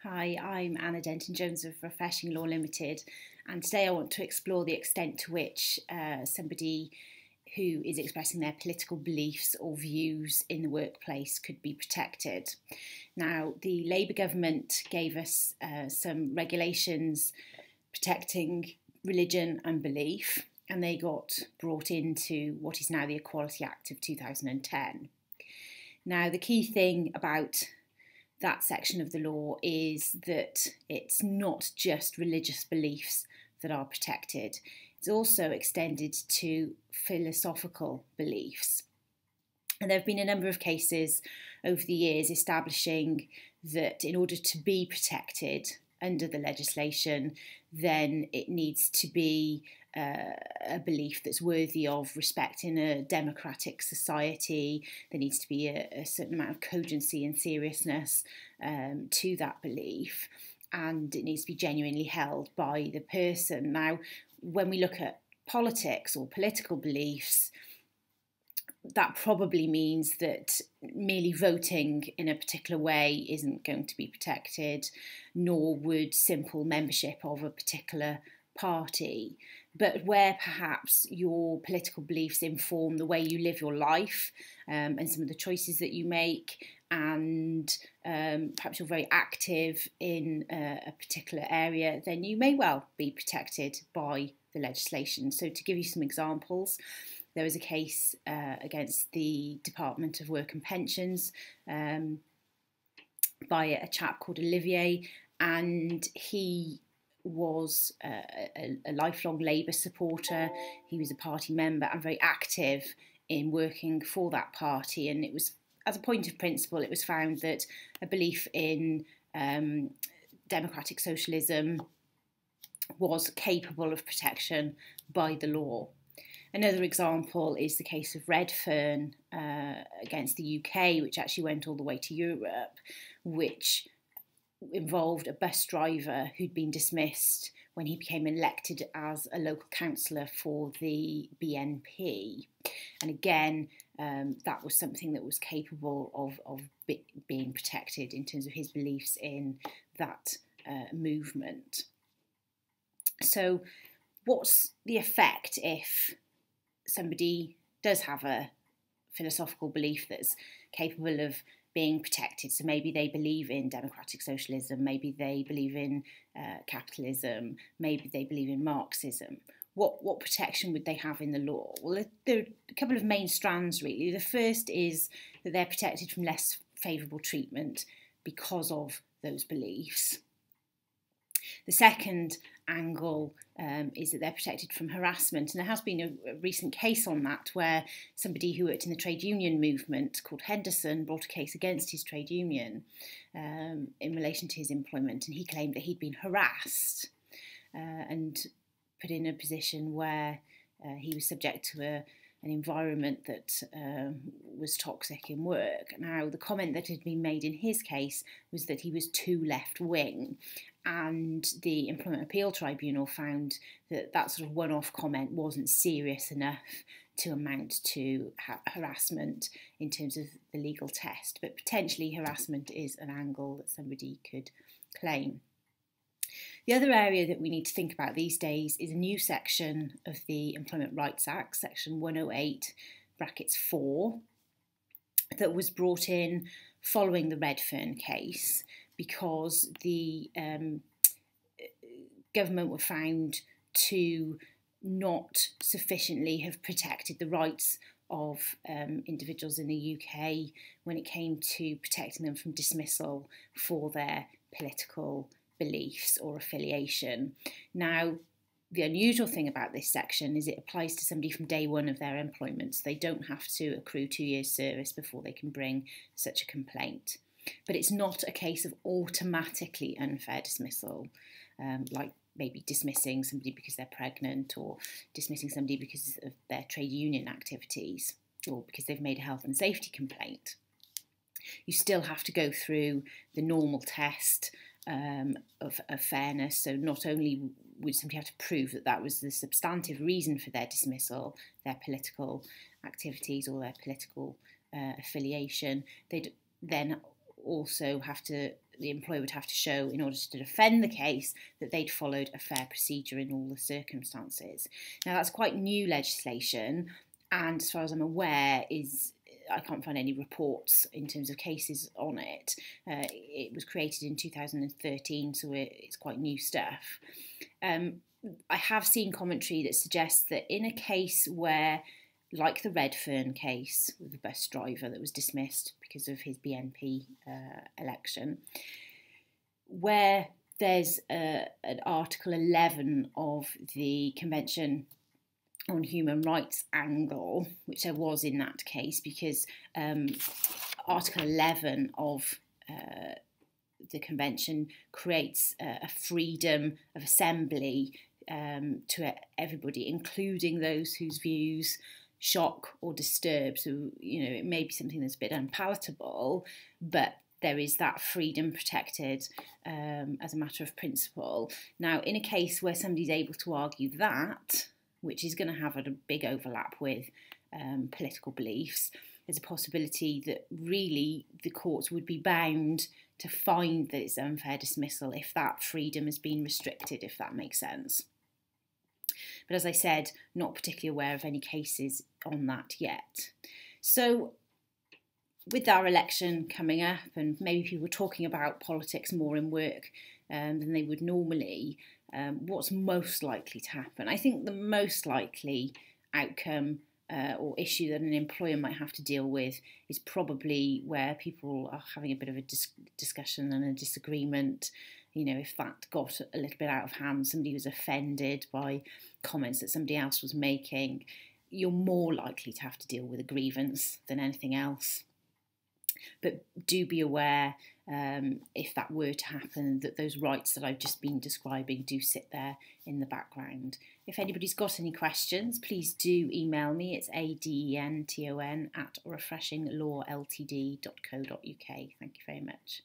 Hi, I'm Anna Denton-Jones of Refreshing Law Limited, and today I want to explore the extent to which somebody who is expressing their political beliefs or views in the workplace could be protected. Now, the Labour government gave us some regulations protecting religion and belief, and they got brought into what is now the Equality Act of 2010. Now, the key thing about that section of the law is that it's not just religious beliefs that are protected. It's also extended to philosophical beliefs. And there have been a number of cases over the years establishing that in order to be protected under the legislation, then it needs to be a belief that's worthy of respect in a democratic society. There needs to be a certain amount of cogency and seriousness to that belief, and it needs to be genuinely held by the person. Now, when we look at politics or political beliefs, that probably means that merely voting in a particular way isn't going to be protected, nor would simple membership of a particular party. But where perhaps your political beliefs inform the way you live your life and some of the choices that you make, and perhaps you're very active in a particular area, then you may well be protected by the legislation. So to give you some examples, there was a case against the Department of Work and Pensions by a chap called Olivier, and he was a lifelong Labour supporter. He was a party member and very active in working for that party, and it was, as a point of principle, it was found that a belief in democratic socialism was capable of protection by the law. Another example is the case of Redfern against the UK, which actually went all the way to Europe, which involved a bus driver who'd been dismissed when he became elected as a local councillor for the BNP. And again, that was something that was capable of being protected in terms of his beliefs in that movement. So what's the effect if somebody does have a philosophical belief that's capable of being protected? So maybe they believe in democratic socialism, maybe they believe in capitalism, maybe they believe in Marxism. What protection would they have in the law? Well, there are a couple of main strands, really. The first is that they're protected from less favourable treatment because of those beliefs. The second angle is that they're protected from harassment, and there has been a recent case on that where somebody who worked in the trade union movement called Henderson brought a case against his trade union in relation to his employment, and he claimed that he'd been harassed and put in a position where he was subject to an environment that was toxic in work. Now, the comment that had been made in his case was that he was too left-wing, and the Employment Appeal Tribunal found that that sort of one-off comment wasn't serious enough to amount to harassment in terms of the legal test, but potentially harassment is an angle that somebody could claim. The other area that we need to think about these days is a new section of the Employment Rights Act, section 108, brackets 4, that was brought in following the Redfern case because the government were found to not sufficiently have protected the rights of individuals in the UK when it came to protecting them from dismissal for their political beliefs or affiliation. Now, the unusual thing about this section is it applies to somebody from day one of their employment, so they don't have to accrue 2 years' service before they can bring such a complaint. But it's not a case of automatically unfair dismissal, like maybe dismissing somebody because they're pregnant or dismissing somebody because of their trade union activities or because they've made a health and safety complaint. You still have to go through the normal test of fairness. So not only would somebody have to prove that that was the substantive reason for their dismissal, their political activities or their political affiliation, they'd then also have to the employer would have to show in order to defend the case that they'd followed a fair procedure in all the circumstances. Now, that's quite new legislation, and as far as I'm aware, I can't find any reports in terms of cases on it. It was created in 2013, so it's quite new stuff. I have seen commentary that suggests that in a case where, like the Redfern case with the bus driver that was dismissed because of his BNP election, where there's an Article 11 of the Convention on Human Rights angle, which there was in that case, because Article 11 of the Convention creates a freedom of assembly to everybody, including those whose views shock or disturb. So, it may be something that's a bit unpalatable, but there is that freedom protected as a matter of principle. Now, in a case where somebody's able to argue that, which is going to have a big overlap with political beliefs, there's a possibility that really the courts would be bound to find that it's unfair dismissal if that freedom has been restricted, if that makes sense. But as I said, not particularly aware of any cases on that yet. So with our election coming up, and maybe people are talking about politics more in work than they would normally, what's most likely to happen? I think the most likely outcome or issue that an employer might have to deal with is probably where people are having a bit of a discussion and a disagreement. If that got a little bit out of hand, somebody was offended by comments that somebody else was making, you're more likely to have to deal with a grievance than anything else. But do be aware, if that were to happen, that those rights that I've just been describing do sit there in the background. If anybody's got any questions, please do email me. It's adenton@refreshinglawltd.co.uk. Thank you very much.